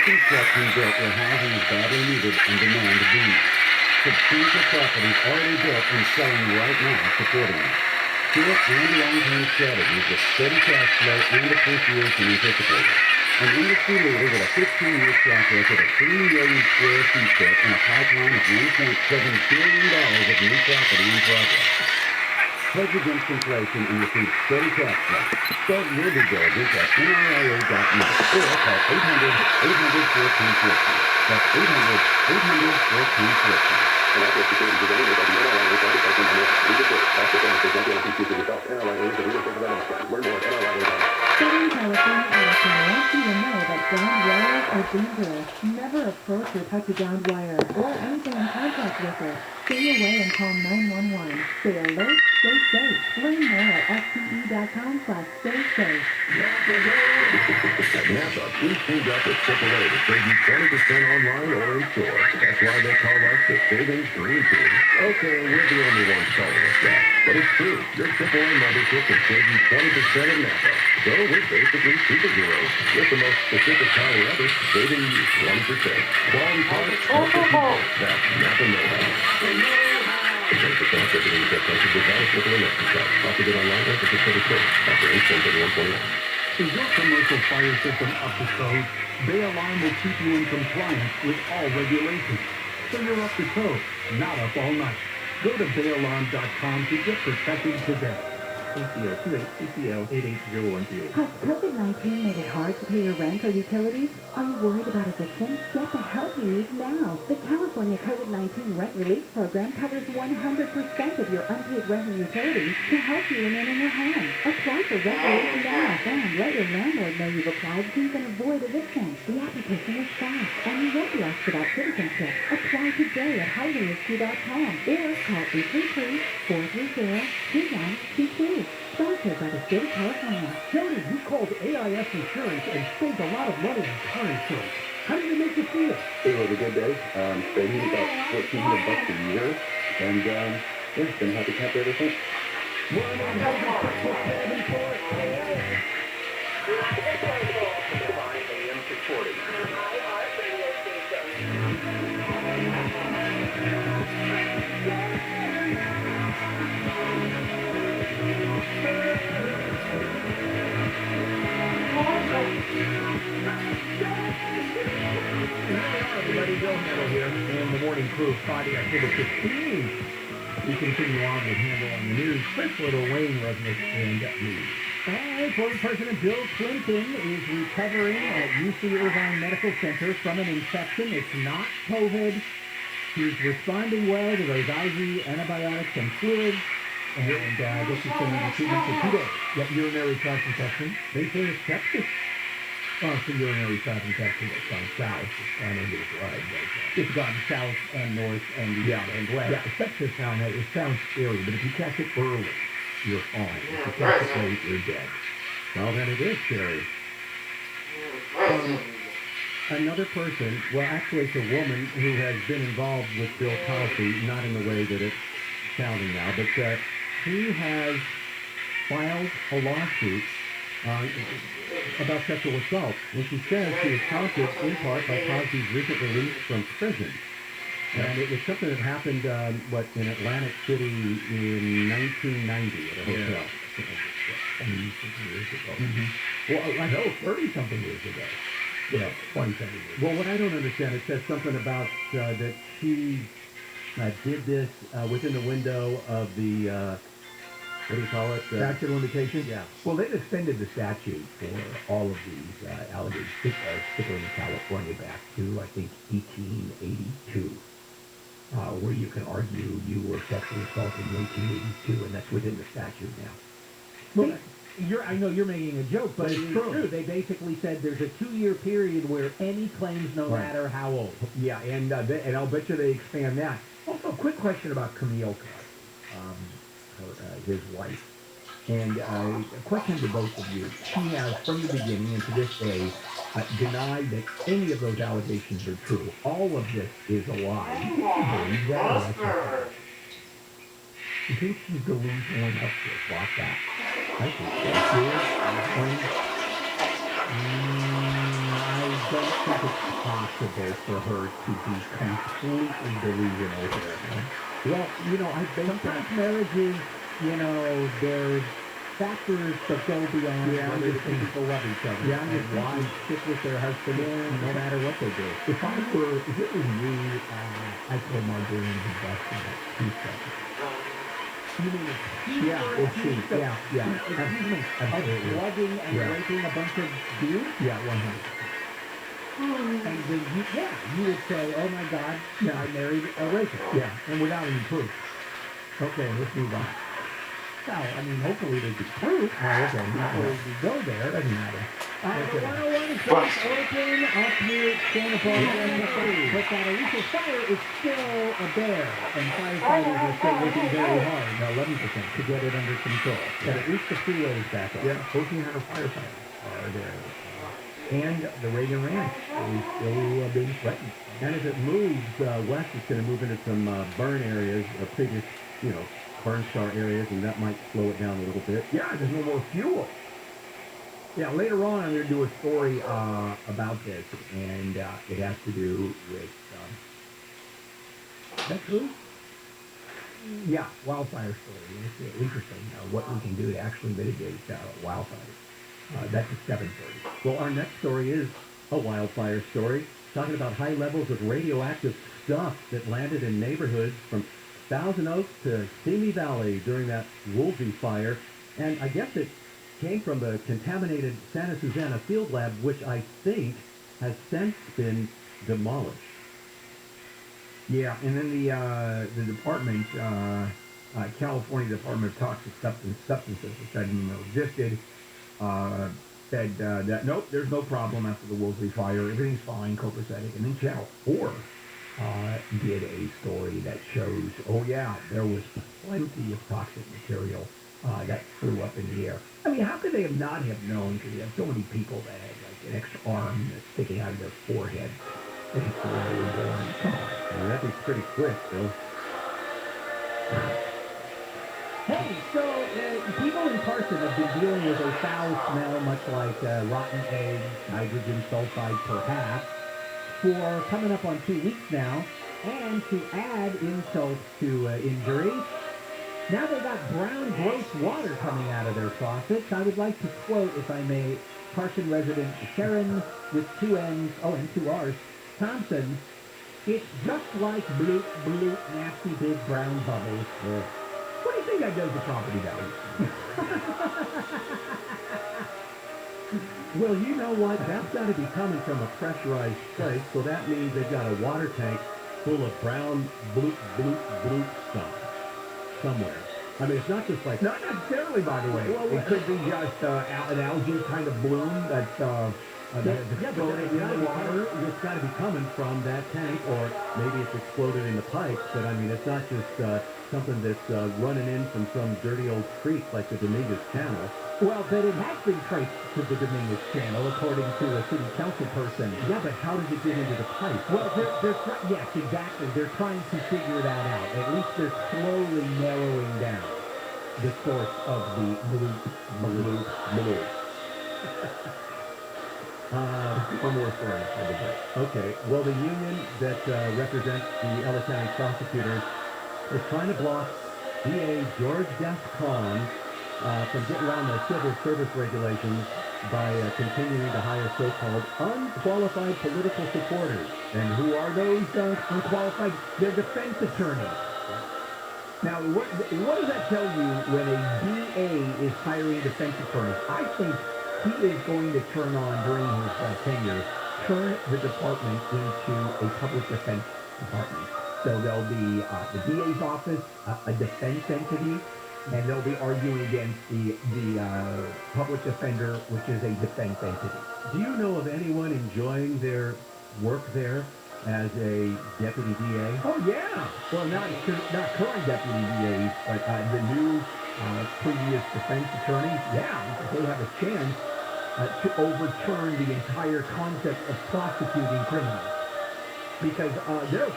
construction built where housing is badly needed and demand booms. Substantial properties already built and selling right now supporting it. Short and long-term strategies with steady cash flow and appreciation anticipated. An industry leader with a 15-year track record of 3 million square feet built and a pipeline of $1.7 billion of new property in progress. Pledge against inflation and receive steady cash flow. Start your due diligence at nria.net or call 800-800-1414. That's 800-800-1414. And also, securities is only by the NRI required by the legal court. All performance does not guarantee future results. NRI is a real estate development. Learn more at NRI.com. Southern California Edison wants you to know that downed wires are dangerous. Never approach or touch a downed wire or anything in contact with it. Stay away and call 911. Stay alert, stay safe. Learn more at fce.com/stay-safe. At NASA, we teamed up with AAA to save you 20% online or in store. That's why they call us the Savings Dream Team. Okay, we're the only ones calling us that. But it's true. Your AAA membership can save you 20% of NASA. So we're basically superheroes. With the most specific power ever, saving you 20%. Quality parts, helpful people. That's NASA know-how. 20% saving you get prices with valid AAA membership. Offer good online or for specific code. Offer ends 10/31/21. Is your commercial fire system up to code? Bay Alarm will keep you in compliance with all regulations. So you're up to code, not up all night. Go to bayalarm.com to get protected today. ACL 88010. Has COVID-19 made it hard to pay your rent or utilities? Are you worried about eviction? Get the help you need now. The California COVID-19 Rent Relief Program covers 100% of your unpaid rent and utilities to help you remain in your home. Apply for rent relief now and let your landlord know you've applied so you can avoid eviction. The application is fast and you won't be asked about citizenship. Apply today at housingrescue.com or call 833-430-2122. Sponsored by the state of California. Jody, you called AIS Insurance and saved a lot of money on car insurance. How did it make you feel? It was a good day. Saving about $1,400 a year. And, yeah, been happy camper ever since. 'Everybody, Bill Handle here, and the morning crew, Friday, October 15th. We continue on with Handle on the News. Chris Little, Wayne Resnick, and me. Former President Bill Clinton is recovering at UC Irvine Medical Center from an infection. It's not COVID. He's responding well to those IV antibiotics and fluids. And this is going to be treatment for 2 days. Yep, urinary tract infection. They say it's sepsis. Oh, it's a urinary tract infection that's gone south. It's gone into the blood. It's gone south and north and east and west. Yeah, sepsis it sounds scary, but if you catch it early, you're fine. If you catch it late, you're dead. Well, then it is scary. Another person, well, actually it's a woman who has been involved with Bill Cosby, not in the way that it's sounding now, but she has filed a lawsuit about sexual assault. And she says she was prompted in part by Cosby's recent release from prison. And it was something that happened, in Atlantic City in 1990 at a hotel. Years ago. Mm-hmm. Well, I know, 30-something years ago. Yeah, 27 years. Well, what I don't understand, it says something about that she did this within the window of the, what do you call it? Statute of limitations? Yeah. Well, they've extended the statute for all of these allegations, particularly in California, back to, I think, 1882, where you can argue you were sexually assaulted in 1882, and that's within the statute now. Well, I know you're making a joke, but it's true. They basically said there's a 2-year period where any claims, no matter how old. Yeah, and I'll bet you they expand that. Also, a quick question about Camille, his wife. And a question to both of you. She has, from the beginning and to this day, denied that any of those allegations are true. All of this is a lie. Do you believe that? You think she's delusional enough to block that? I think so. I don't think it's possible for her to be completely delusional here. Well, I think sometimes marriages, there's factors that go beyond whether the people love each other. Yeah, and why stick with their husband no matter what they do. If it was me, I'd throw margarine in the best of that pizza. You mean It's cheap. Yeah. Absolutely. Plugging and raping a bunch of dudes? Yeah, 100. And then you would say, oh my God, I married a rapist. Yeah, and without any proof. Okay, let's move on. Well, hopefully there'd be proof. Okay. Before we go there. Doesn't matter. The 101 is open up here, Santa Barbara. But that initial fire is still there, and firefighters are still working very hard, 11%, to get it under control. But at least the freeway is back up. Yeah, 1,400 firefighters are there. And the Reagan Ranch is still being threatened. And as it moves west, it's going to move into some burn areas, previous, burn scar areas, and that might slow it down a little bit. Yeah, there's no more fuel. Yeah, later on I'm going to do a story about this, and it has to do with... is that true? Yeah, wildfire story. It's interesting what we can do to actually mitigate wildfires. That's at 7:30. Well, our next story is a wildfire story, talking about high levels of radioactive stuff that landed in neighborhoods from Thousand Oaks to Simi Valley during that Woolsey fire. And I guess it came from the contaminated Santa Susana field lab, which I think has since been demolished. Yeah, and then the department, California Department of Toxic Substances, which I didn't know existed, said that, nope, there's no problem after the Woolsey fire. Everything's fine, copacetic. And then Channel 4 did a story that shows, oh, yeah, there was plenty of toxic material that flew up in the air. How could they not have known? Because you have so many people that had like an extra arm that's sticking out of their forehead. Before they were born. Come on. That'd be pretty quick, Bill. Hey, so people in Carson have been dealing with a foul smell, much like rotten eggs, nitrogen sulfide perhaps, for coming up on 2 weeks now. And to add insult to injury, now they got brown, gross water coming out of their faucets. I would like to quote, if I may, Carson resident Sharon with 2 N's, and 2 R's, Thompson, it's just like bloop, bloop, nasty big brown bubbles. What do you think that does to property value? Well, you know what? That's got to be coming from a pressurized place, so that means they've got a water tank full of brown bloop, bloop, bloop stuff somewhere. It's not just like... Not necessarily, by the way. Well, it could be just an algae kind of bloom that's... but it's got to be coming from that tank, or maybe it's exploded in the pipes, but it's not just something that's running in from some dirty old creek like the Dominguez Channel. Well, but it has been traced to the Dominguez Channel, according to a city council person. Yeah, but how does it get into the pipe? Well, yes, exactly. They're trying to figure that out. At least they're slowly narrowing down the source of the bloop. One more story. Okay. Well, the union that represents the LA County prosecutors is trying to block DA George Gascon from getting around the civil service regulations by continuing to hire so-called unqualified political supporters. And who are those unqualified? They're defense attorneys. Now, what does that tell you when a DA is hiring defense attorneys? I think he is going to turn on, during his tenure, turn the department into a public defense department. So there'll be the DA's office, a defense entity, and they'll be arguing against the public defender, which is a defense entity. Do you know of anyone enjoying their work there as a deputy DA? Oh, yeah. Well, not current deputy DAs, but the new previous defense attorneys, yeah, they have a chance to overturn the entire concept of prosecuting criminals. Because there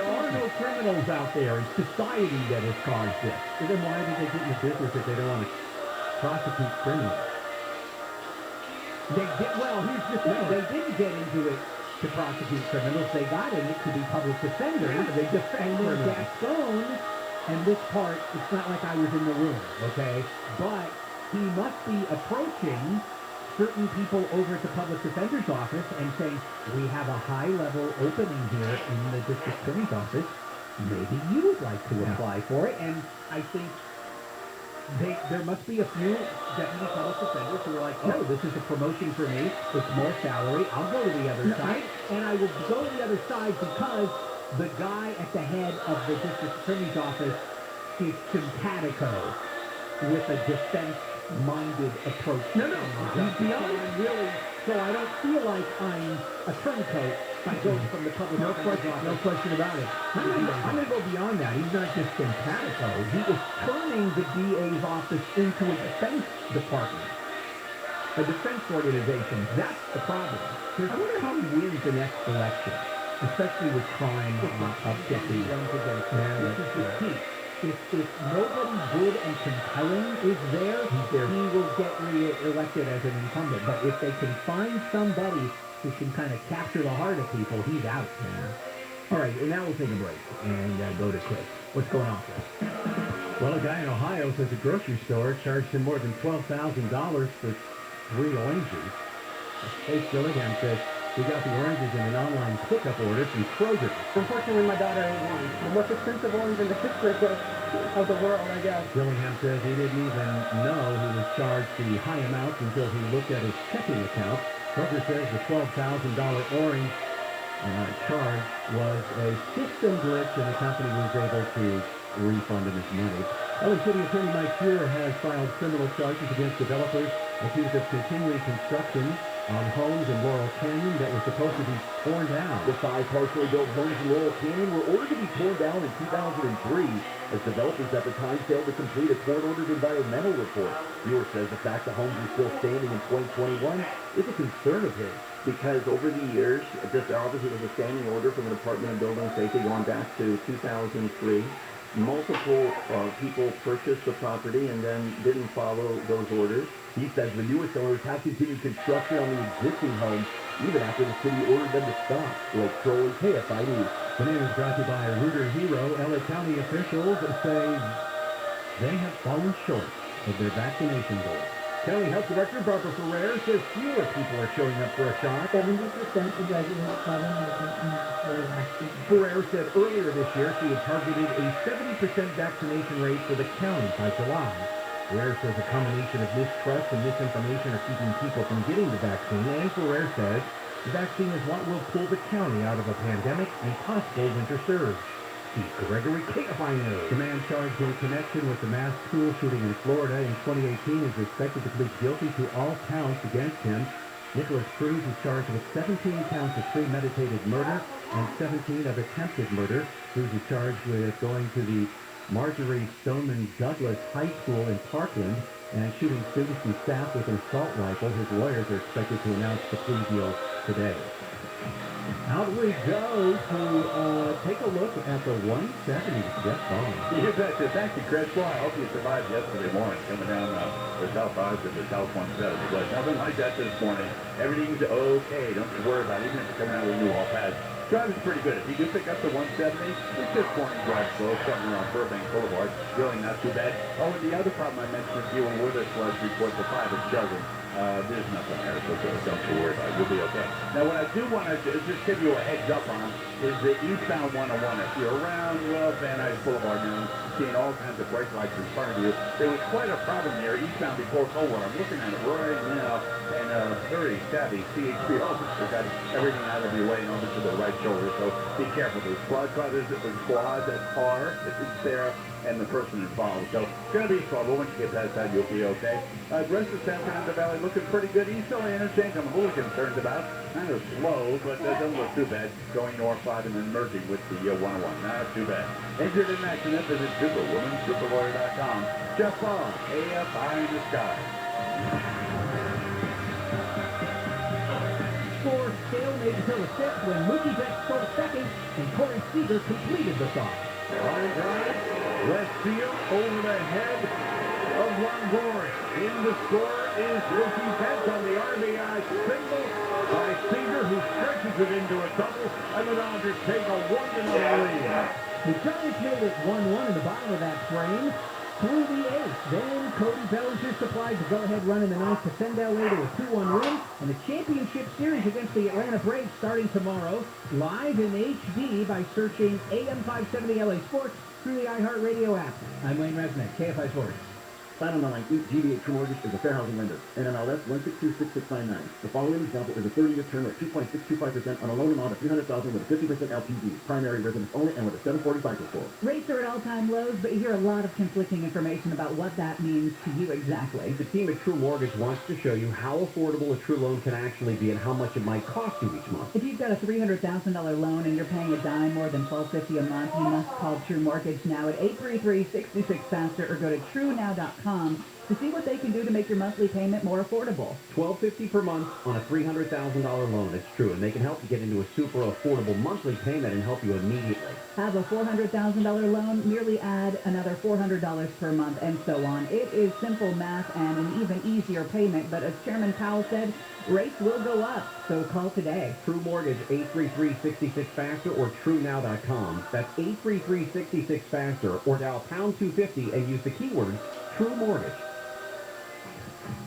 are no criminals out there. It's society that has caused this. So then why did they get in the business if they don't want to prosecute criminals? They did, well, here's the thing. They didn't get into it to prosecute criminals. They got in it to be public defenders. They defend criminals. Gascon, and this part, it's not like I was in the room, okay? But he must be approaching certain people over at the public defender's office and saying, we have a high-level opening here in the district attorney's office. Maybe you would like to apply for it. And I think there must be a few deputy public defenders who are like, oh, this is a promotion for me. It's more salary. I'll go to the other side. And I will go to the other side because the guy at the head of the district attorney's office is simpatico with a defense-minded approach. No, he's beyond really. So I don't feel like I'm a turncoat by going from the public defender's office. No question about it. I'm going to go beyond that. He's not just simpatico. He is turning the DA's office into a defense department. A defense organization. That's the problem. I wonder how he wins the next election, especially with crime upticking. This is the key. If nobody good and compelling is there, he will get re-elected as an incumbent. But if they can find somebody who can kind of capture the heart of people, he's out. All right, and now we'll take a break and go to Chris. What's going on, Chris? Well, a guy in Ohio says a grocery store charged him more than $12,000 for 3 oranges. Hey, Gillingham says he got the oranges in an online pickup order from Kroger. Unfortunately, my daughter ate one. The most expensive orange in the history of the world, I guess. Gillingham says he didn't even know he was charged the high amount until he looked at his checking account. Kroger says the $12,000 orange charge was a system glitch, and the company was able to refund him his money. LA City Attorney Mike Fuhrer has filed criminal charges against developers accused of continuing construction on homes in Laurel Canyon that were supposed to be torn down. The 5 partially built homes in Laurel Canyon were ordered to be torn down in 2003 as developers at the time failed to complete a court-ordered environmental report. Fuhrer says the fact the homes are still standing in 2021 is a concern of his. Because over the years, this obviously was a standing order from the Department of Building Safety going back to 2003. Multiple people purchased the property and then didn't follow those orders. He says the newest owners have continued construction on the existing homes even after the city ordered them to stop. Like Troy, KFI News. The news brought to you by Rooter Hero. LA County officials say they have fallen short of their vaccination goals. County Health Director Barbara Ferrer says fewer people are showing up for a shot. 70% of residents having their vaccine. Ferrer said earlier this year she had targeted a 70% vaccination rate for the county by July. Ferrer says a combination of mistrust and misinformation are keeping people from getting the vaccine, and Ferrer says the vaccine is what will pull the county out of a pandemic and possible winter surge. Steve Gregory, KFI News. The man charged in connection with the mass school shooting in Florida in 2018 is expected to plead guilty to all counts against him. Nicholas Cruz is charged with 17 counts of premeditated murder and 17 of attempted murder. Cruz is charged with going to the Marjorie Stoneman Douglas High School in Parkland and shooting students and staff with an assault rifle. His lawyers are expected to announce the plea deal today. Out we go to take a look at the 170 Jeff Bond. You betcha. Thank you, Chris. Well, I hope you survived yesterday morning coming down the South 5 to the South 170. But nothing like that this morning. Everything's okay. Don't you worry about it. Even if you're coming out with a new all pads. Driving's pretty good. If you do pick up the 170, it's just morning drive slow, starting around Burbank Boulevard. Really not too bad. Oh, and the other problem I mentioned to you with us was report the 5 at Sheldon. There's nothing there, so don't you worry about it. You'll be okay. Now, what I do want to just give you a heads up on is the eastbound 101. If you're around Van Nuys Boulevard now, seeing all kinds of brake lights in front of you, there was quite a problem there eastbound before Coldwater. I'm looking at it right now, and a very savvy CHP officer got everything out of your way and over to the right shoulder, so be careful. There's squad cars, that car, if it's there, and the person involved. So it's going to be trouble. Once you get past that, you'll be okay. The rest of San Fernando Valley looking pretty good. East LA interchange I'm a little concerned about. Kind of slow, but that doesn't look too bad. Going north 5 and then merging with the 101. Not too bad. Injured in accident, visit Superwoman, Jeff Bond, AFI in the sky. Score stalemate until the 6th when Mookie Betts stole second and Corey Seager completed the thought. Line drive, left field, over the head of Longoria. In the score, is Mookie Betts on the RBI single by Seager, who stretches it into a double, and the Dodgers take a 1-0 lead. The Giants made it 1-1 in the bottom of that frame through the eighth. Then Cody Bellinger supplied the go-ahead run in the ninth to send LA to a 2-1 win. And the championship series against the Atlanta Braves starting tomorrow, live in HD by searching AM 570 LA Sports through the iHeartRadio app. I'm Wayne Resnick, KFI Sports. Final 9, GBA True Mortgage is a fair housing lender. NMLS 1626699. The following example is a 30-year term at 2.625% on a loan amount of $300,000 with a 50% LTV. Primary residence only and with a 740 FICO score. Rates are at all-time lows, but you hear a lot of conflicting information about what that means to you exactly. The team at True Mortgage wants to show you how affordable a true loan can actually be and how much it might cost you each month. If you've got a $300,000 loan and you're paying a dime more than $1,250 a month, you must call True Mortgage now at 833-66-FASTER or go to TrueNow.com to see what they can do to make your monthly payment more affordable. $1,250 per month on a $300,000 loan. It's true, and they can help you get into a super affordable monthly payment and help you immediately. Have a $400,000 loan, merely add another $400 per month, and so on. It is simple math and an even easier payment, but as Chairman Powell said, rates will go up, so call today. True Mortgage, 833-66-FASTER or TrueNow.com. That's 833-66-FASTER or dial pound 250 and use the keyword True Mortgage.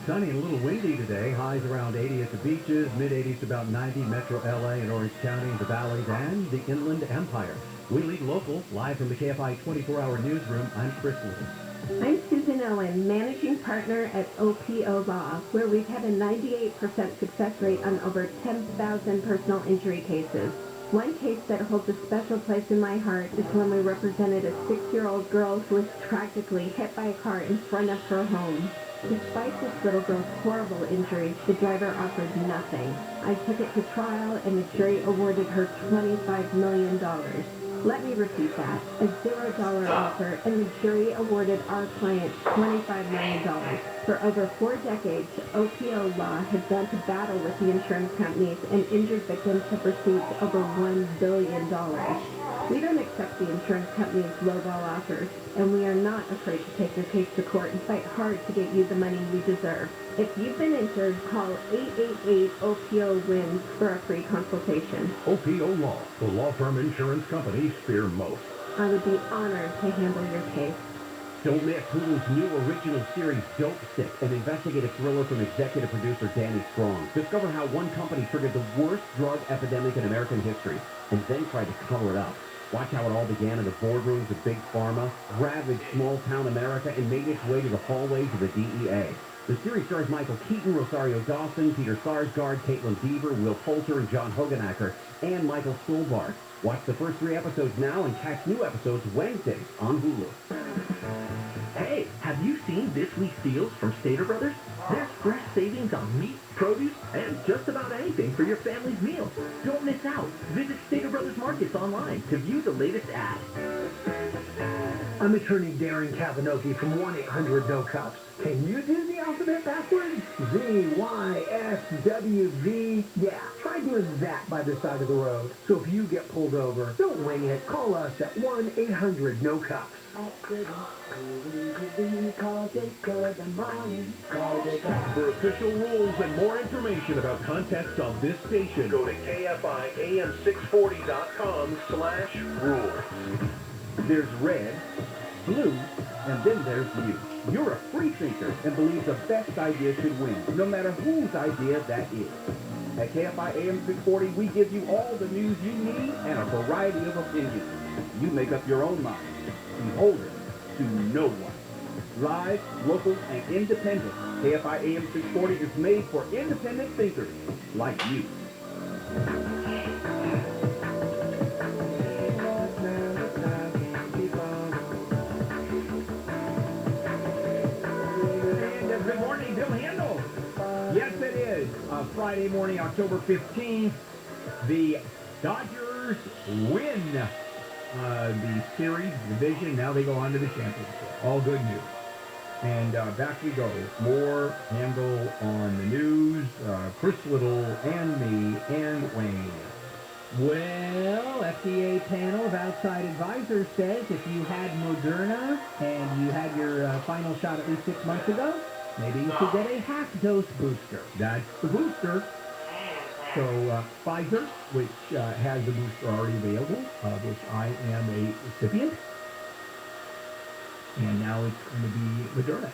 Sunny and a little windy today. Highs around 80 at the beaches, mid-80s to about 90 Metro LA and Orange County, the valleys, and the Inland Empire. We lead local, live from the KFI 24-hour newsroom. I'm Chris Little. I'm Susan Owen, managing partner at OPO Law, where we've had a 98% success rate on over 10,000 personal injury cases. One case that holds a special place in my heart is when we represented a 6-year-old girl who was tragically hit by a car in front of her home. Despite this little girl's horrible injury, the driver offered nothing. I took it to trial and the jury awarded her $25 million. Let me repeat that. A $0 offer, and the jury awarded our client $25 million. For over 4 decades, OPO Law has gone to battle with the insurance companies, and injured victims have received over $1 billion. We don't accept the insurance company's lowball offers, and we are not afraid to take your case to court and fight hard to get you the money you deserve. If you've been injured, call 888-OPO-WINS for a free consultation. OPO Law, the law firm insurance companies fear most. I would be honored to handle your case. Don't miss Hulu's new original series, Dope Sick, an investigative thriller from executive producer Danny Strong. Discover how one company triggered the worst drug epidemic in American history and then tried to cover it up. Watch how it all began in the boardrooms of Big Pharma, ravaged small-town America, and made its way to the hallways of the DEA. The series stars Michael Keaton, Rosario Dawson, Peter Sarsgaard, Caitlin Dever, Will Poulter, and John Hogenacker, and Michael Stuhlbarg. Watch the first 3 episodes now and catch new episodes Wednesdays on Hulu. Hey, have you seen this week's deals from Stater Brothers? There's fresh savings on meat, produce, and just about anything for your family's meals. Don't miss out. Visit Stater Brothers Markets online to view the latest ads. I'm attorney Darren Kavanoki from 1-800-NO-COPS. Can you do the alphabet backwards? Z-Y-S-W-V. Yeah, try doing that by the side of the road. So if you get pulled over, don't wing it. Call us at 1-800-NO-COPS. For official rules and more information about contests on this station, go to KFIAM640.com/rules. There's red, blue, and then there's you. You're a free thinker and believe the best idea should win, no matter whose idea that is. At KFI AM 640, we give you all the news you need and a variety of opinions. You make up your own mind. Beholden to no one. Live, local, and independent, KFI AM 640 is made for independent thinkers like you. Good morning, Bill Handel. Yes, it is. Friday morning, October 15th. The Dodgers win the series, division. Now they go on to the championship. All good news. And back we go. More Handel on the news. Chris Little and me and Wayne. Well, FDA panel of outside advisors says if you had Moderna and you had your final shot at least 6 months ago, maybe you should get a half-dose booster. That's the booster. So Pfizer, which has the booster already available, which I am a recipient. And now it's going to be Moderna.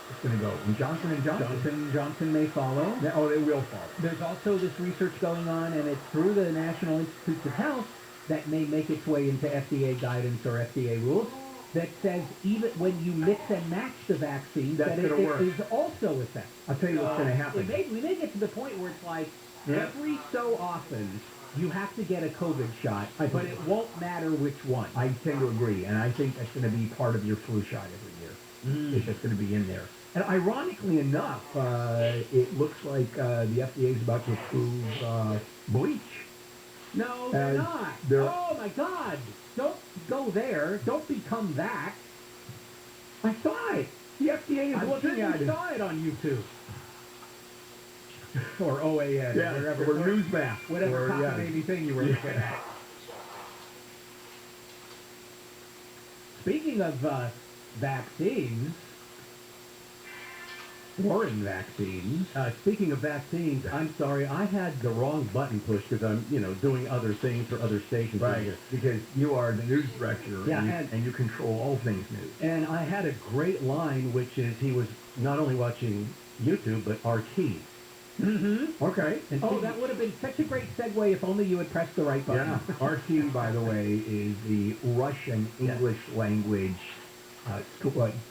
It's going to go. And Johnson & Johnson. Johnson may follow. Oh, they will follow. There's also this research going on, and it's through the National Institutes of Health that may make its way into FDA guidance or FDA rules that says even when you mix and match the vaccines, that it is also effective. I'll tell you what's going to happen. We may get to the point where it's like every so often you have to get a COVID shot, but it won't matter which one. I tend to agree, and I think that's going to be part of your flu shot every year. It's just going to be in there. And ironically enough, it looks like the FDA is about to approve bleach. No, they're not. Oh, my God. Don't go there. Don't become that. I saw it. The FDA is looking at it. I saw it on YouTube. Or OAN, wherever. Or Newsmax. Whatever cockamamie thing you were looking at. Speaking of vaccines, foreign vaccines. Speaking of vaccines, I'm sorry, I had the wrong button pushed because I'm, doing other things for other stations. Right, because you are the news director, and you control all things news. And I had a great line, which is he was not only watching YouTube, but RT. Mm-hmm. Okay. And that would have been such a great segue if only you had pressed the right button. Yeah. RT, by the way, is the Russian English language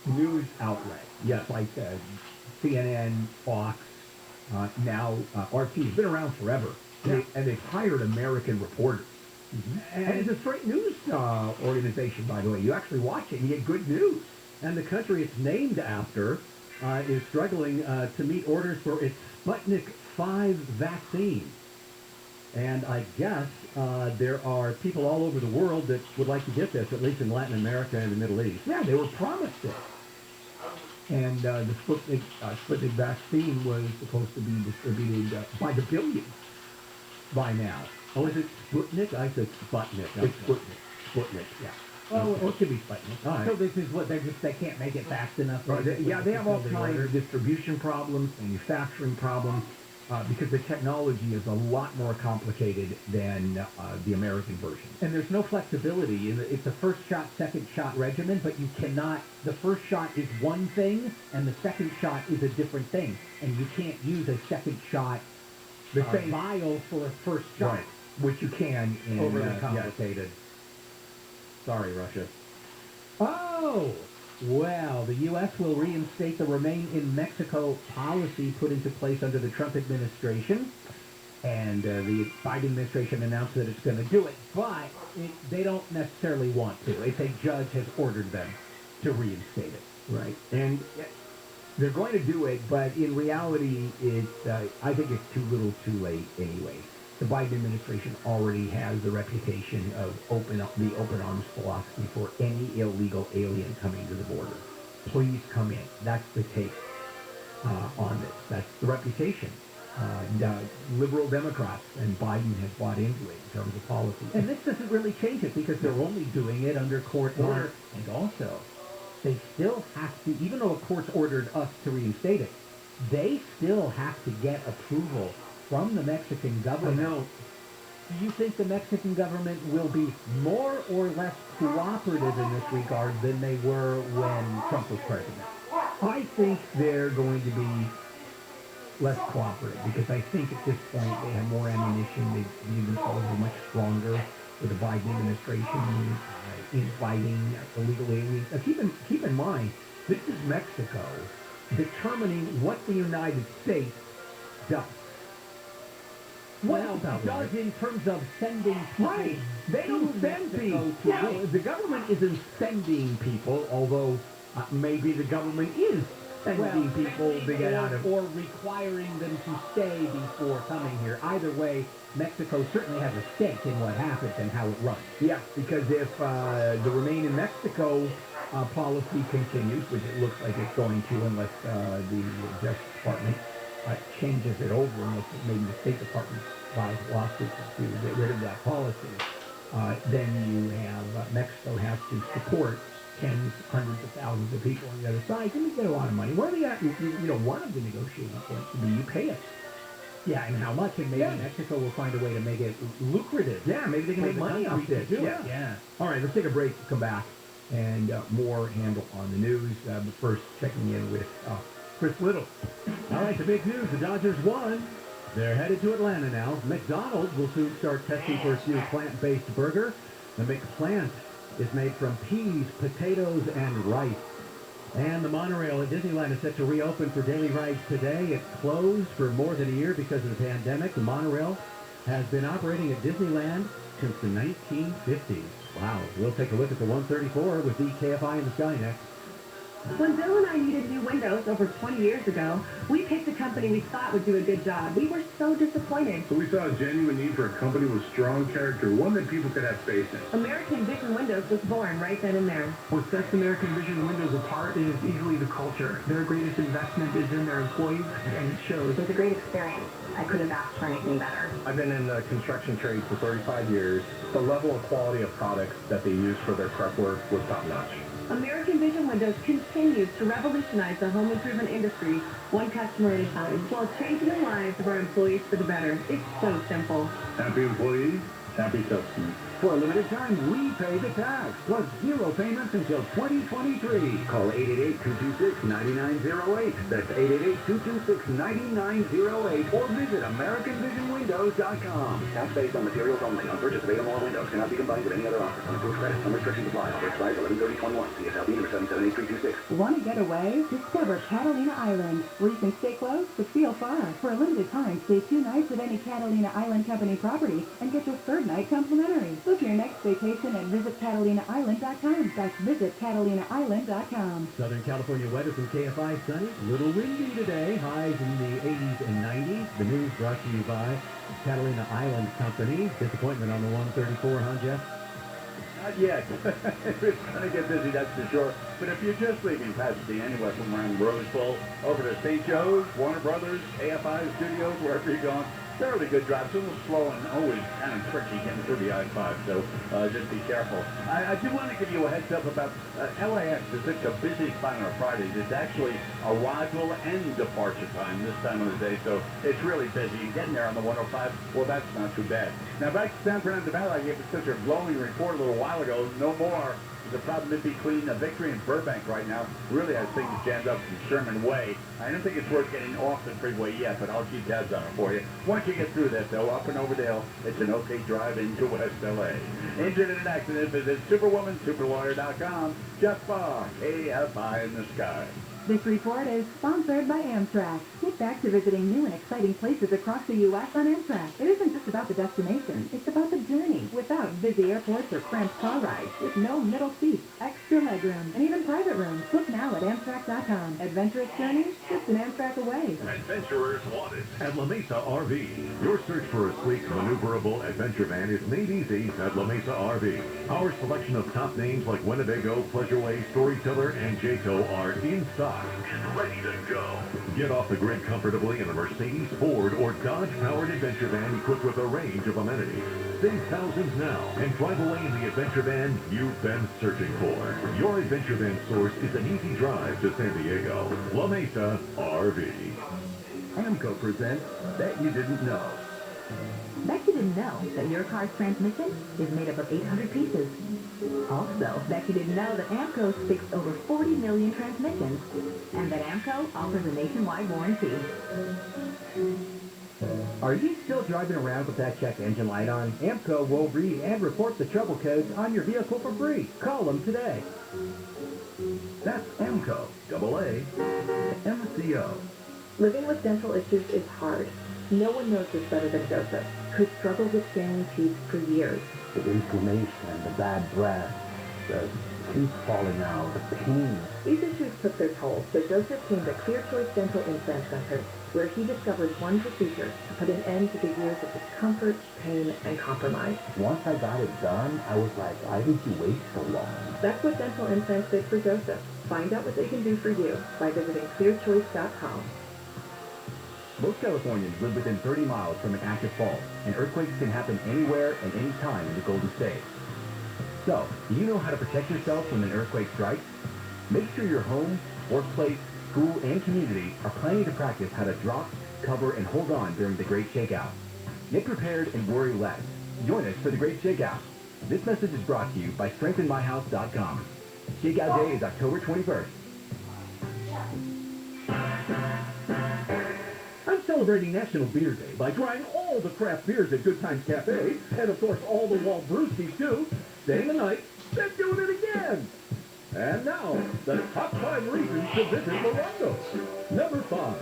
news outlet. Yes. Like CNN, Fox. Now, RT's been around forever. Yeah. And they've hired American reporters. Mm-hmm. And it's a straight news organization, by the way. You actually watch it and you get good news. And the country it's named after is struggling to meet orders for its Sputnik 5 vaccine. And I guess there are people all over the world that would like to get this, at least in Latin America and the Middle East. Yeah, they were promised it. And the Sputnik vaccine was supposed to be distributed by the billions by now. Oh, is it Sputnik? I said Sputnik. It's Sputnik. Sputnik, yeah. Oh, it could be Sputnik. All right. So this is what they can't make it fast enough. Right. They have all kinds of distribution problems, manufacturing problems, because the technology is a lot more complicated than the American version. And there's no flexibility. It's a first shot, second shot regimen, but you cannot. The first shot is one thing, and the second shot is a different thing, and you can't use a second shot the same vial for a first shot, right. Which you can in overly complicated. Yes. Sorry, Russia. Oh, well, the U.S. will reinstate the Remain in Mexico policy put into place under the Trump administration. And the Biden administration announced that it's going to do it, but they don't necessarily want to. It's a judge has ordered them to reinstate it. Right. And they're going to do it, but in reality, I think it's too little too late anyway. The Biden administration already has the reputation of the open arms philosophy for any illegal alien coming to the border. Please come in. That's the take on this. That's the reputation. Liberal Democrats and Biden has bought into it in terms of policy. And this doesn't really change it because they're only doing it under court order. And also, they still have to, even though a court's ordered us to reinstate it, they still have to get approval from the Mexican government. I know. Do you think the Mexican government will be more or less cooperative in this regard than they were when Trump was president? I think they're going to be less cooperative because I think at this point they have more ammunition. They view themselves as much stronger with the Biden administration in fighting illegal aliens. Now, keep in mind, this is Mexico determining what the United States does. Well, it does in terms of sending people. Right. They don't send people. Yeah, the government isn't sending people, although maybe the government is sending people to get out of... Or requiring them to stay before coming here. Either way, Mexico certainly has a stake in what happens and how it runs. Yeah, because if the Remain in Mexico policy continues, which it looks like it's going to unless the Justice Department changes it over, unless maybe the State Department files lawsuits to get rid of that policy, then you have Mexico has to support tens, hundreds of thousands of people on the other side, then you get a lot of money. What are one of the negotiating points would be you pay us. Yeah, and how much? And maybe Mexico will find a way to make it lucrative. Yeah, maybe they can make money off this. Yeah. All right, let's take a break, come back, and more handle on the news. But first, checking in with Chris Little. All right, the big news, the Dodgers won. They're headed to Atlanta now. McDonald's will soon start testing for its new plant-based burger. The McPlant is made from peas, potatoes, and rice. And the monorail at Disneyland is set to reopen for daily rides today. It's closed for more than a year because of the pandemic. The monorail has been operating at Disneyland since the 1950s. Wow. We'll take a look at the 134 with the Kfi in the Sky next. When Bill and I needed new windows over 20 years ago, we picked a company we thought would do a good job. We were so disappointed. So we saw a genuine need for a company with strong character, one that people could have faith in. American Vision Windows was born right then and there. What sets American Vision Windows apart is easily the culture. Their greatest investment is in their employees, and it shows. It was a great experience. I couldn't have asked for anything better. I've been in the construction trade for 35 years. The level of quality of products that they use for their prep work was top-notch. American Vision Windows continues to revolutionize the home improvement industry, one customer at a time, while changing the lives of our employees for the better. It's so simple. Happy employees, happy customers. For a limited time, we pay the tax, plus 0 payments until 2023. Call 888-226-9908. That's 888-226-9908. Or visit AmericanVisionWindows.com. Tax based on materials only. On purchase of 8 or more windows cannot be combined with any other offer. Unapproved credit. Some restrictions apply. Offer expires 11/30/21. CSLB number 778326. Want to get away? Discover Catalina Island, where you can stay close but feel far. For a limited time, stay 2 nights at any Catalina Island Company property and get your 3rd night complimentary. Book your next vacation at visitCatalinaIsland.com. That's visitCatalinaIsland.com. Southern California weather from KFI, sunny, a little windy today, highs in the 80s and 90s. The news brought to you by Catalina Island Company. Disappointment on the 134, huh, Jeff? Not yet. It's going to get busy, that's for sure. But if you're just leaving Pasadena, anywhere from around Rose Bowl over to St. Joe's, Warner Brothers, AFI Studios, wherever you're going, fairly good drive. It's a little slow and always kind of tricky getting through the I-5, so just be careful. I do want to give you a heads up about LAX. Is such a busy spot on a Friday. It's actually arrival and departure time this time of the day, so it's really busy. Getting there on the 105, well, that's not too bad. Now, back to San Fernando Valley, I gave such a glowing report a little while ago. No more. There's a problem in between Victory and Burbank right now. Really has things jammed up from Sherman Way. I don't think it's worth getting off the freeway yet, but I'll keep tabs on it for you. Once you get through that, though, up and over the hill, it's an okay drive into West L.A. Injured in an accident, visit SuperwomanSuperLawyer.com. Jeff Barr, AFI in the Sky. This report is sponsored by Amtrak. Get back to visiting new and exciting places across the U.S. on Amtrak. It isn't just about the destination. It's about the journey. Without busy airports or cramped car rides, with no middle seats, extra legroom, and even private rooms. Book now at Amtrak.com. Adventurous journeys, just an Amtrak away. Adventurers wanted. At La Mesa RV, your search for a sleek, maneuverable adventure van is made easy at La Mesa RV. Our selection of top names like Winnebago, Pleasureway, Storyteller, and Jayco are in stock. Ready to go. Get off the grid comfortably in a Mercedes, Ford, or Dodge-powered adventure van equipped with a range of amenities. Save thousands now and drive away in the adventure van you've been searching for. Your adventure van source is an easy drive to San Diego. La Mesa RV. Amco presents Bet You Didn't Know. Bet you didn't know that your car's transmission is made up of 800 pieces. Also, bet you didn't know that AMCO's fixed over 40 million transmissions, and that AMCO offers a nationwide warranty. Are you still driving around with that check engine light on? AMCO will read and report the trouble codes on your vehicle for free. Call them today. That's AMCO, AA, MCO. Living with dental issues is hard. No one knows this better than Joseph, who struggled with failing teeth for years. The inflammation, the bad breath, the teeth falling out, the pain. These issues took their toll, so Joseph came to Clear Choice Dental Implant Center, where he discovered one procedure to put an end to the years of discomfort, pain, and compromise. Once I got it done, I was like, why did you wait so long? That's what dental implants did for Joseph. Find out what they can do for you by visiting clearchoice.com. Most Californians live within 30 miles from an active fault, and earthquakes can happen anywhere and any time in the Golden State. So, do you know how to protect yourself when an earthquake strikes? Make sure your home, workplace, school, and community are planning to practice how to drop, cover, and hold on during the Great Shakeout. Get prepared and worry less. Join us for the Great Shakeout. This message is brought to you by StrengthenMyHouse.com. Shakeout Day is October 21st. I'm celebrating National Beer Day by trying all the craft beers at Good Times Cafe, and of course all the Walt Brewskis too, staying the night, then doing it again. And now, the top 5 reasons to visit Morongo. Number 5.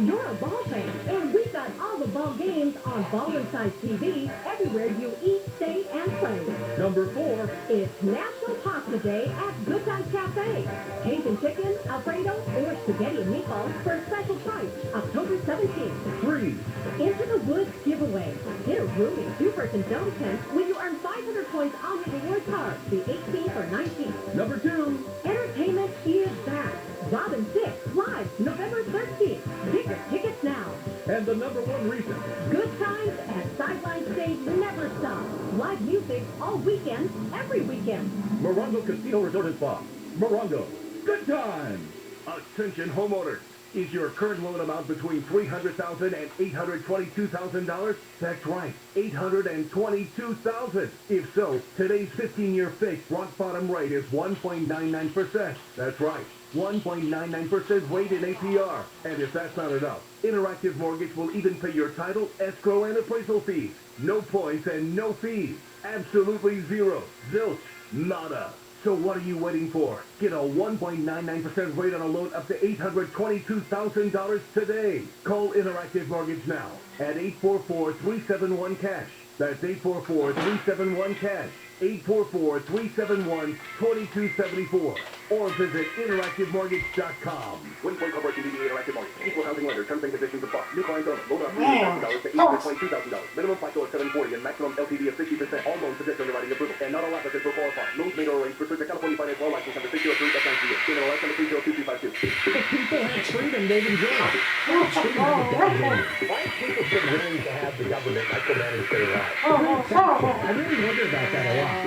You're a ball fan, and we've got all the ball games on Ball Inside TV everywhere you eat, stay, and play. Number 4. It's National Pasta Day at Good Times Cafe. Cajun chicken, Alfredo, or spaghetti and meatballs for a special price, October 17th. 3. Into the Woods giveaway. Get a roomy 2-person dome tent when you earn 500 points on your reward card, the 18th or 19th. Number 2. Entertainment is back. Robin 6, live November 13th. Get your tickets now. And the number 1 reason. Good times at Sideline Stage never stop. Live music all weekend, every weekend. Morongo Casino Resort and Spa. Morongo. Good times. Attention homeowners. Is your current loan amount between $300,000 and $822,000? That's right, $822,000. If so, today's 15-year fixed rock bottom rate is 1.99%. That's right, 1.99% rate in APR. And if that's not enough, Interactive Mortgage will even pay your title, escrow, and appraisal fees. No points and no fees. Absolutely zero. Zilch. Nada. So what are you waiting for? Get a 1.99% rate on a loan up to $822,000 today. Call Interactive Mortgage now at 844-371-CASH. That's 844-371-CASH. 844-371-2274. Or visit interactivemortgage.com. Windpoint Corporation DBA Interactive Mortgage. Equal housing lender. Terms and conditions apply. New clients only. Loan up $300,000 to $822,000. Minimum FICO of 740 and maximum LTV of 60%. All loans subject to underwriting approval. And not all applicants will qualify. Loans made or arranged pursuant to California Finance Law License number 603 FNCA. Payment on license number 302352. The people have freedom, they've enjoyed. Why people so willing to have the government micromanage their lives? I really wonder about that a lot. Why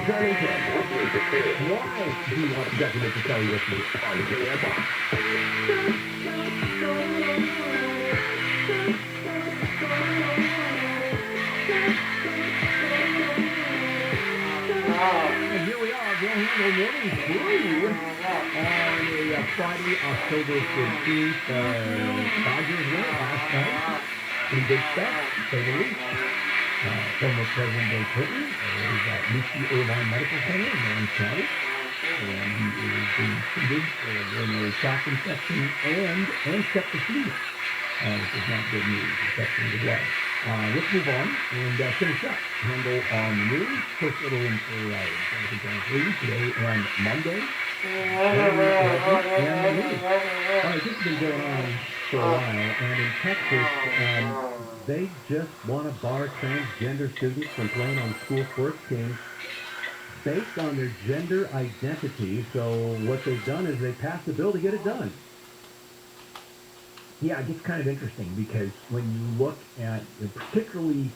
do you want the government to tell you what to do? On KFI. And here we are, Bill Handle Morning Brew on a Friday, October 15th. Dodgers win last night. Pretty big stuff, to say the least. Former President Bill Clinton is at UC Irvine Medical Center in Orange County. And he is being treated for urinary tract infection and septicemia. Which is not good news, infection of the blood. Let's move on and finish up. Handle on the news. First little in for Jonathan Jones Lee today and Monday. All right, this has been going on for a while, and in Texas, they just want to bar transgender students from playing on school sports teams based on their gender identity. So what they've done is they passed a bill to get it done. Yeah, it gets kind of interesting because when you look at particularly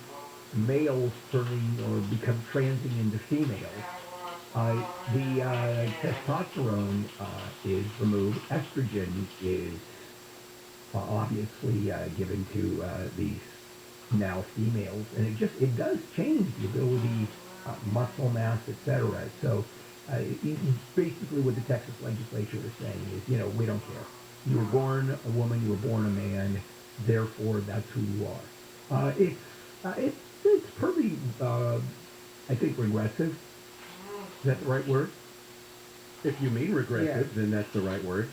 males turning or become transing into females, the testosterone is removed. Estrogen is obviously given to these now females, and it does change the ability, muscle mass, etc. So basically what the Texas legislature is saying is, we don't care. You were born a woman, you were born a man, therefore that's who you are. It's pretty, I think, regressive. Is that the right word? If you mean regressive, then that's the right word.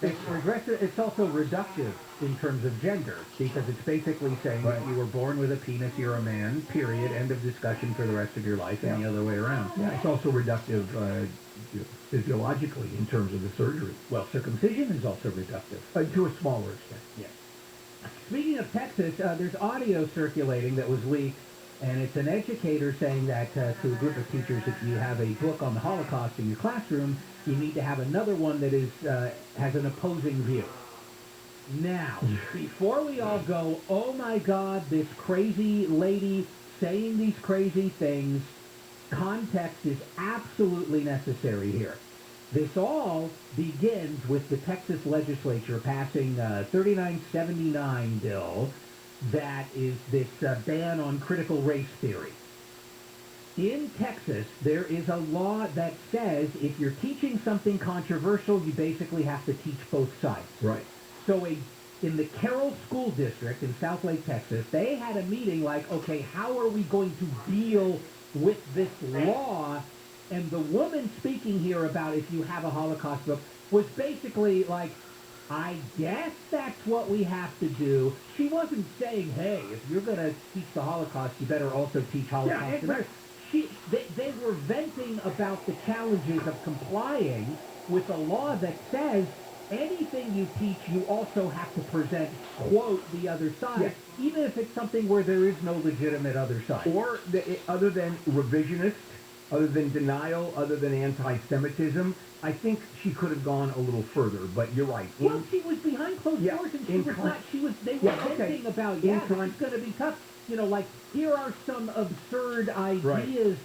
It's regressive. It's also reductive in terms of gender, because it's basically saying that you were born with a penis, you're a man, period, end of discussion for the rest of your life, and the other way around. Yeah, it's also reductive physiologically in terms of the surgery. Well, circumcision is also reductive. To a smaller extent, yes. Speaking of Texas, there's audio circulating that was leaked, and it's an educator saying that to a group of teachers, if you have a book on the Holocaust in your classroom, you need to have another one that is has an opposing view. Now, before we all go, oh my God, this crazy lady saying these crazy things, context is absolutely necessary here. This all begins with the Texas legislature passing 3979 bill that is this ban on critical race theory. In Texas, there is a law that says if you're teaching something controversial, you basically have to teach both sides. Right. So in the Carroll School District in South Lake, Texas, they had a meeting like, okay, how are we going to deal with this law? And the woman speaking here about if you have a Holocaust book was basically like, I guess that's what we have to do. She wasn't saying, hey, if you're going to teach the Holocaust, you better also teach Holocaust. They were venting about the challenges of complying with a law that says anything you teach, you also have to present, quote, the other side, even if it's something where there is no legitimate other side. Or other than revisionist, other than denial, other than anti-Semitism, I think she could have gone a little further, but you're right. Well, she was behind closed doors, and they were venting about, this is going to be tough. You know, like, here are some absurd ideas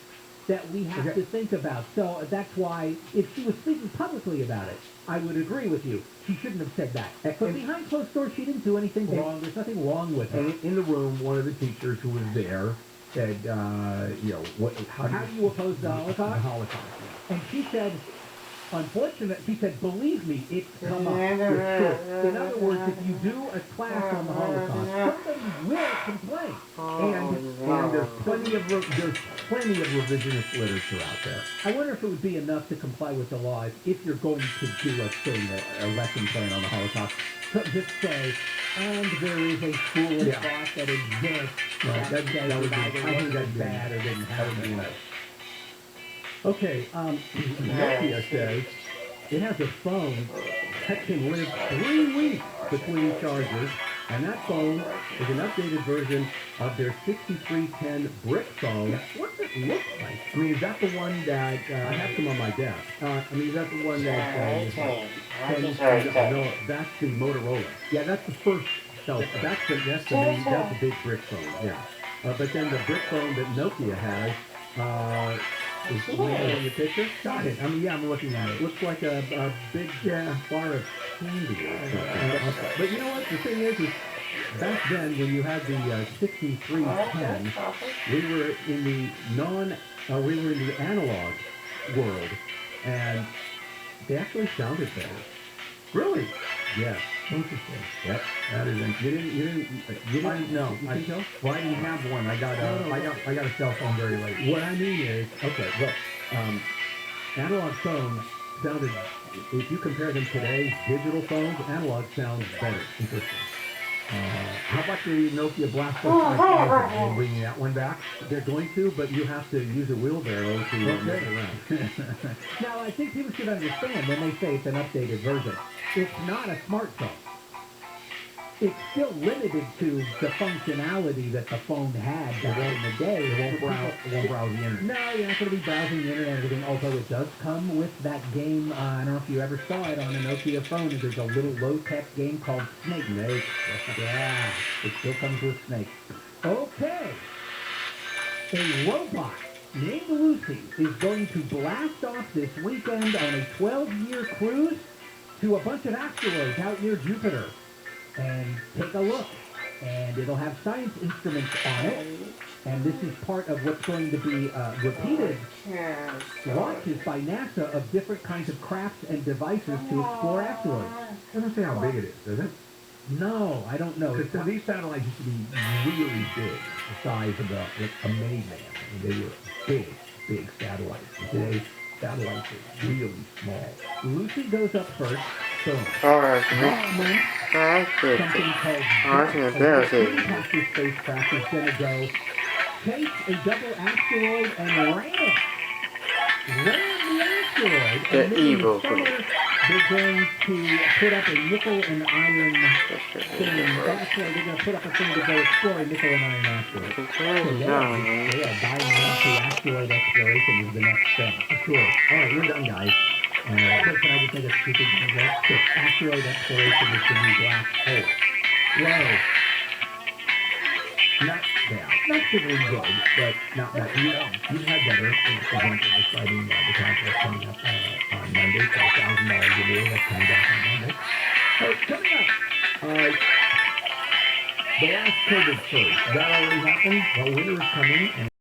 that we have to think about. So that's why, if she was speaking publicly about it, I would agree with you. She shouldn't have said that. But behind closed doors, she didn't do anything wrong. There's nothing wrong with her. And in the room, one of the teachers who was there said, how do you oppose the Holocaust? The Holocaust. And she said, she said, believe me, it's come up. It's true. In other words, if you do a class on the Holocaust, somebody will complain. And there's plenty of revisionist literature out there. I wonder if it would be enough to comply with the law if you're going to do a lesson plan on the Holocaust. So just say, and there is a school of thought that exists. Right. That would be, I think that's bad or didn't have it. Okay, Nokia says it has a phone that can live 3 weeks between charges, and that phone is an updated version of their 6310 brick phone. What does it look like? I mean, is that the one that... I have some on my desk. Is that the one that... no, that's the Motorola. Yeah, that's the first cell phone. That's the big brick phone, yeah. But then the brick phone that Nokia has... is in the picture? Got it. I mean, I'm looking at it. Looks like a big bar of candy or something. But you know what? The thing is back then when you had the 6310, we were in the analog world, and they actually sounded better. Really? Yes. Interesting. Yep. That is. You didn't know. I didn't have one. I got a cell phone very late. What I mean is, analog phones sounded. If you compare them today, digital phones, analog sounds better. Interesting. How about the Nokia Blast 5000? Are you bringing that one back? They're going to, but you have to use a wheelbarrow to move it around. Now, I think people should understand when they say it's an updated version. It's not a smartphone. It's still limited to the functionality that the phone had back in the day. It won't browse the internet. No, you're not going to be browsing the internet and everything, although it does come with that game. I don't know if you ever saw it on a Nokia phone. There's a little low-tech game called Snake. Yeah, it still comes with Snake. Okay. A robot named Lucy is going to blast off this weekend on a 12-year cruise to a bunch of asteroids out near Jupiter. And take a look. And it'll have science instruments on it. And this is part of what's going to be repeated launches by NASA of different kinds of crafts and devices to explore asteroids. It doesn't say how big it is, does it? No, I don't know. Because these satellites used to be really big, the size of a minivan. I mean, they were big satellites. And today, satellites are really small. Lucy goes up first. Boom. Something called a spacecraft is going to go chase a double asteroid and ram it. Ram the asteroid. The evil. They're going to put up a nickel and iron thing. Actually, they're going to put up a thing to go explore a nickel and iron asteroid. So they are diving into asteroid exploration is the next step. Sure. All right, we're done, guys. Can I just make a stupid joke? Asteroid exploration is the new black hole. Whoa. Not bad. That's pretty good, but not you've had better. For example, just fighting the contest coming up on Monday for a $1,000 giveaway that's coming back on Monday. Coming up, the last COVID surge, that already happened. Well, winter is coming, and